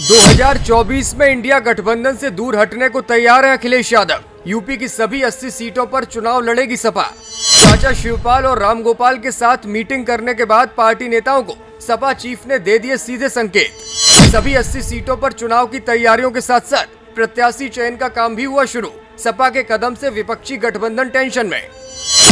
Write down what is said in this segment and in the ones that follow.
2024 में इंडिया गठबंधन से दूर हटने को तैयार है अखिलेश यादव। यूपी की सभी 80 सीटों पर चुनाव लड़ेगी सपा। चाचा शिवपाल और रामगोपाल के साथ मीटिंग करने के बाद पार्टी नेताओं को सपा चीफ ने दे दिए सीधे संकेत। सभी 80 सीटों पर चुनाव की तैयारियों के साथ साथ प्रत्याशी चयन का काम भी हुआ शुरू। सपा के कदम से विपक्षी गठबंधन टेंशन में।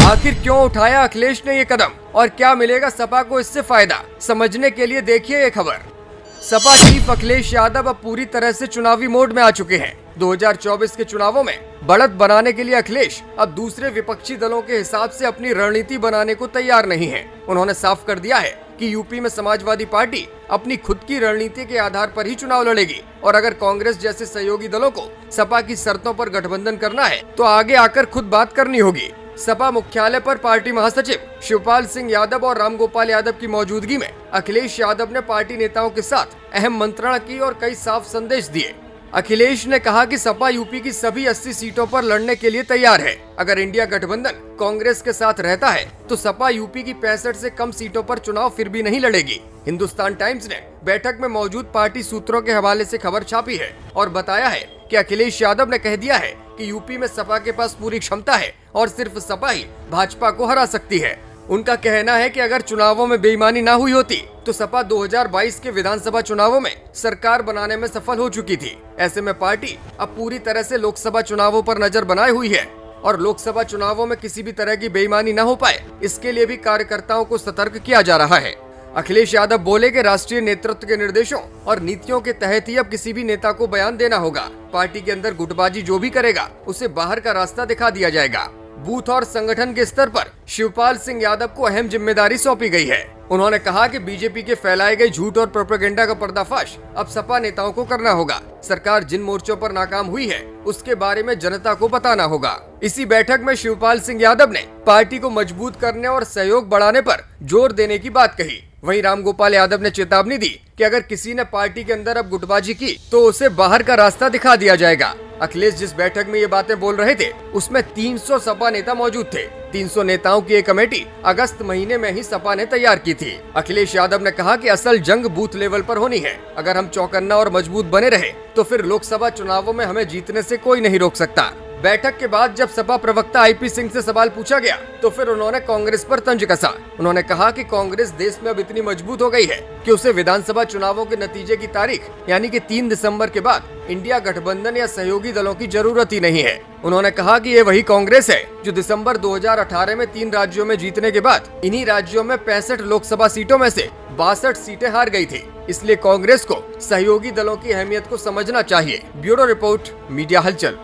आखिर क्यों उठाया अखिलेश ने ये कदम और क्या मिलेगा सपा को इससे फायदा, समझने के लिए देखिए ये खबर। सपा चीफ अखिलेश यादव अब पूरी तरह से चुनावी मोड में आ चुके हैं। 2024 के चुनावों में बढ़त बनाने के लिए अखिलेश अब दूसरे विपक्षी दलों के हिसाब से अपनी रणनीति बनाने को तैयार नहीं है। उन्होंने साफ कर दिया है कि यूपी में समाजवादी पार्टी अपनी खुद की रणनीति के आधार पर ही चुनाव लड़ेगी और अगर कांग्रेस जैसे सहयोगी दलों को सपा की शर्तों पर गठबंधन करना है तो आगे आकर खुद बात करनी होगी। सपा मुख्यालय पर पार्टी महासचिव शिवपाल सिंह यादव और रामगोपाल यादव की मौजूदगी में अखिलेश यादव ने पार्टी नेताओं के साथ अहम मंत्रणा की और कई साफ संदेश दिए। अखिलेश ने कहा कि सपा यूपी की सभी 80 सीटों पर लड़ने के लिए तैयार है। अगर इंडिया गठबंधन कांग्रेस के साथ रहता है तो सपा यूपी की 65 से कम सीटों पर चुनाव फिर भी नहीं लड़ेगी। हिंदुस्तान टाइम्स ने बैठक में मौजूद पार्टी सूत्रों के हवाले से खबर छापी है और बताया है कि अखिलेश यादव ने कह दिया है कि यूपी में सपा के पास पूरी क्षमता है और सिर्फ सपा ही भाजपा को हरा सकती है। उनका कहना है कि अगर चुनावों में बेईमानी ना हुई होती तो सपा 2022 के विधानसभा चुनावों में सरकार बनाने में सफल हो चुकी थी। ऐसे में पार्टी अब पूरी तरह से लोकसभा चुनावों पर नजर बनाए हुई है और लोकसभा चुनावों में किसी भी तरह की बेईमानी न हो पाए इसके लिए भी कार्यकर्ताओं को सतर्क किया जा रहा है। अखिलेश यादव बोले कि राष्ट्रीय नेतृत्व के निर्देशों और नीतियों के तहत ही अब किसी भी नेता को बयान देना होगा। पार्टी के अंदर गुटबाजी जो भी करेगा उसे बाहर का रास्ता दिखा दिया जाएगा। बूथ और संगठन के स्तर पर शिवपाल सिंह यादव को अहम जिम्मेदारी सौंपी गई है। उन्होंने कहा कि बीजेपी के फैलाए गए झूठ और प्रोपेगेंडा का पर्दाफाश अब सपा नेताओं को करना होगा। सरकार जिन मोर्चों पर नाकाम हुई है उसके बारे में जनता को बताना होगा। इसी बैठक में शिवपाल सिंह यादव ने पार्टी को मजबूत करने और सहयोग बढ़ाने पर जोर देने की बात कही। वहीं रामगोपाल यादव ने चेतावनी दी कि अगर किसी ने पार्टी के अंदर अब गुटबाजी की तो उसे बाहर का रास्ता दिखा दिया जाएगा। अखिलेश जिस बैठक में ये बातें बोल रहे थे उसमें 300 सपा नेता मौजूद थे। 300 नेताओं की एक कमेटी अगस्त महीने में ही सपा ने तैयार की थी। अखिलेश यादव ने कहा कि असल जंग बूथ लेवल पर होनी है। अगर हम चौकन्ना और मजबूत बने रहे तो फिर लोकसभा चुनावों में हमें जीतने से कोई नहीं रोक सकता। बैठक के बाद जब सपा प्रवक्ता आईपी सिंह से सवाल पूछा गया तो फिर उन्होंने कांग्रेस पर तंज कसा। उन्होंने कहा कि कांग्रेस देश में अब इतनी मजबूत हो गई है कि उसे विधानसभा चुनावों के नतीजे की तारीख यानी कि 3 दिसंबर के बाद इंडिया गठबंधन या सहयोगी दलों की जरूरत ही नहीं है। उन्होंने कहा कि ये वही कांग्रेस है जो दिसंबर 2018 में 3 राज्यों में जीतने के बाद इन्हीं राज्यों में 65 लोकसभा सीटों में से 62 सीटें हार गई थी। इसलिए कांग्रेस को सहयोगी दलों की अहमियत को समझना चाहिए। ब्यूरो रिपोर्ट, मीडिया हलचल।